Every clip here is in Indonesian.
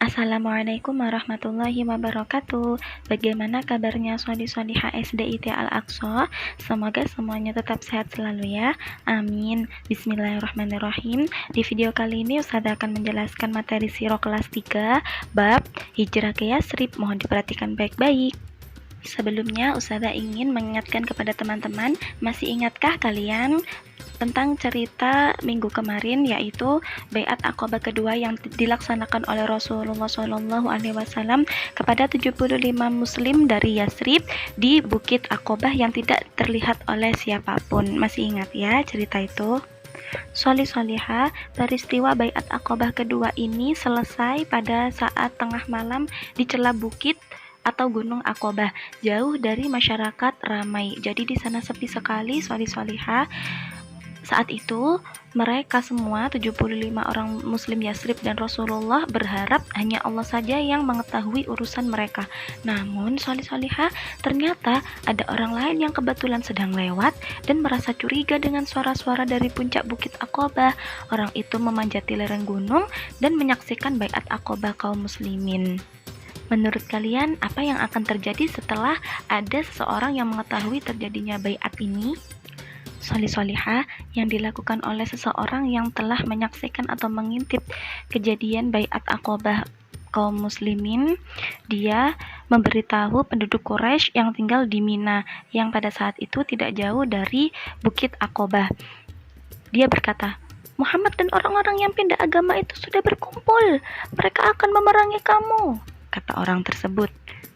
Assalamualaikum warahmatullahi wabarakatuh. Bagaimana kabarnya Sholi-Sholihah SDIT Al-Aqsa? Semoga semuanya tetap sehat selalu ya. Amin. Bismillahirrahmanirrahim. Di video kali ini Ustazah akan menjelaskan materi Sirah kelas 3 bab Hijrah ke Yatsrib. Mohon diperhatikan baik-baik. Sebelumnya Ustazah ingin mengingatkan kepada teman-teman, masih ingatkah kalian tentang cerita minggu kemarin, yaitu Baiat Aqabah kedua yang dilaksanakan oleh Rasulullah SAW kepada 75 muslim dari Yatsrib di Bukit Aqabah yang tidak terlihat oleh siapapun. Masih ingat ya cerita itu? Sholi-Sholihah, peristiwa Baiat Aqabah kedua ini selesai pada saat tengah malam di celah bukit atau Gunung Aqabah, jauh dari masyarakat ramai. Jadi di sana sepi sekali, Sholi-Sholihah. Saat itu mereka semua 75 orang muslim Yatsrib dan Rasulullah berharap hanya Allah saja yang mengetahui urusan mereka. Namun Sholi-Sholihah, ternyata ada orang lain yang kebetulan sedang lewat dan merasa curiga dengan suara-suara dari puncak Bukit Aqabah. Orang itu memanjati lereng gunung dan menyaksikan Baiat Aqabah kaum muslimin. Menurut kalian, apa yang akan terjadi setelah ada seseorang yang mengetahui terjadinya baiat ini? Sholi-Sholihah, yang dilakukan oleh seseorang yang telah menyaksikan atau mengintip kejadian Baiat Aqabah kaum muslimin, dia memberitahu penduduk Quraisy yang tinggal di Mina, yang pada saat itu tidak jauh dari Bukit Aqabah. Dia berkata, "Muhammad dan orang-orang yang pindah agama itu sudah berkumpul. Mereka akan memerangi kamu," kata orang tersebut.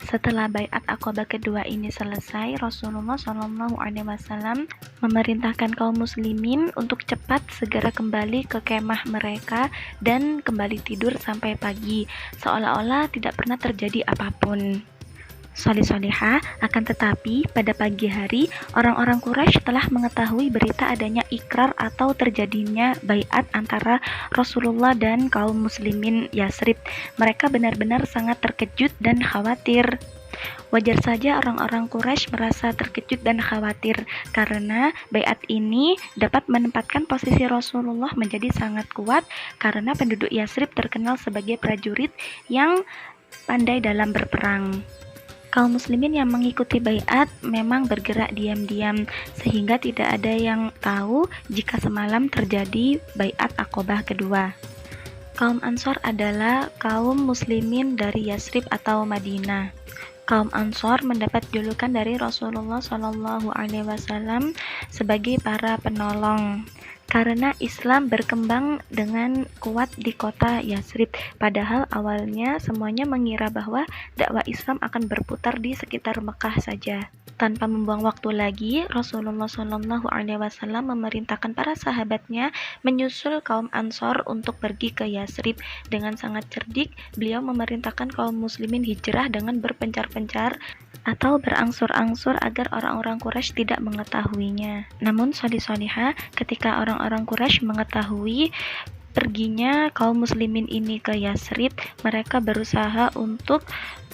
Setelah Baiat Aqabah kedua ini selesai, Rasulullah SAW memerintahkan kaum muslimin untuk cepat segera kembali ke kemah mereka dan kembali tidur sampai pagi, seolah-olah tidak pernah terjadi apapun. Sholi-Sholihah, akan tetapi pada pagi hari orang-orang Quraisy telah mengetahui berita adanya ikrar atau terjadinya baiat antara Rasulullah dan kaum muslimin Yatsrib. Mereka benar-benar sangat terkejut dan khawatir. Wajar saja orang-orang Quraisy merasa terkejut dan khawatir karena baiat ini dapat menempatkan posisi Rasulullah menjadi sangat kuat karena penduduk Yatsrib terkenal sebagai prajurit yang pandai dalam berperang. Kaum muslimin yang mengikuti baiat memang bergerak diam-diam sehingga tidak ada yang tahu jika semalam terjadi Baiat Aqabah kedua. Kaum Ansor adalah kaum muslimin dari Yatsrib atau Madinah. Kaum Ansor mendapat julukan dari Rasulullah SAW sebagai para penolong. Karena Islam berkembang dengan kuat di kota Yatsrib, padahal awalnya semuanya mengira bahwa dakwah Islam akan berputar di sekitar Mekah saja. Tanpa membuang waktu lagi, Rasulullah SAW memerintahkan para sahabatnya menyusul kaum Ansor untuk pergi ke Yatsrib. Dengan sangat cerdik, beliau memerintahkan kaum muslimin hijrah dengan berpencar-pencar atau berangsur-angsur agar orang-orang Quraisy tidak mengetahuinya. Namun Sholi-Sholihah, ketika orang-orang Quraisy mengetahui perginya kaum muslimin ini ke Yatsrib, mereka berusaha untuk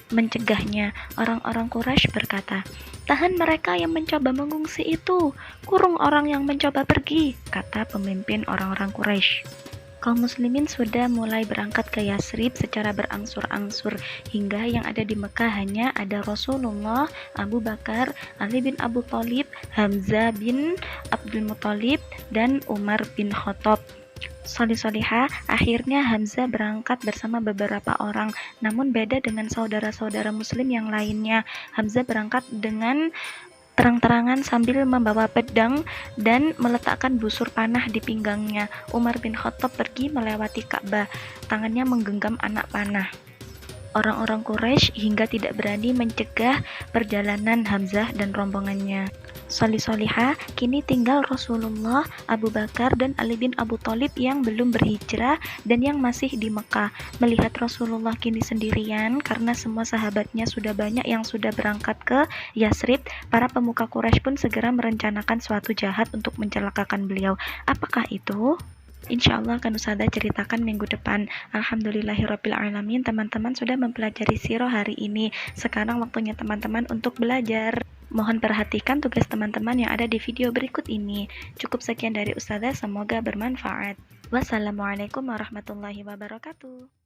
mencegahnya. Orang-orang Quraisy berkata, "Tahan mereka yang mencoba mengungsi itu, kurung orang yang mencoba pergi," kata pemimpin orang-orang Quraisy. Kaum muslimin sudah mulai berangkat ke Yatsrib secara berangsur-angsur hingga yang ada di Mekah hanya ada Rasulullah, Abu Bakar, Ali bin Abu Thalib, Hamzah bin Abdul Muthalib, dan Umar bin Khattab. Sholi-Sholihah, akhirnya Hamzah berangkat bersama beberapa orang, namun beda dengan saudara-saudara muslim yang lainnya. Hamzah berangkat dengan terang-terangan sambil membawa pedang dan meletakkan busur panah di pinggangnya. Umar bin Khattab pergi melewati Ka'bah, tangannya menggenggam anak panah. Orang-orang Quraisy hingga tidak berani mencegah perjalanan Hamzah dan rombongannya. Sholi-Sholihah, kini tinggal Rasulullah, Abu Bakar, dan Ali bin Abu Thalib yang belum berhijrah dan yang masih di Mekah. Melihat Rasulullah kini sendirian karena semua sahabatnya sudah banyak yang sudah berangkat ke Yatsrib, para pemuka Quraisy pun segera merencanakan suatu jahat untuk mencelakakan beliau. Apakah itu? Insya Allah akan Ustazah ceritakan minggu depan. Alhamdulillahirrabbilalamin, teman-teman sudah mempelajari sirah hari ini. Sekarang waktunya teman-teman untuk belajar. Mohon perhatikan tugas teman-teman yang ada di video berikut ini. Cukup sekian dari Ustazah, semoga bermanfaat. Wassalamualaikum warahmatullahi wabarakatuh.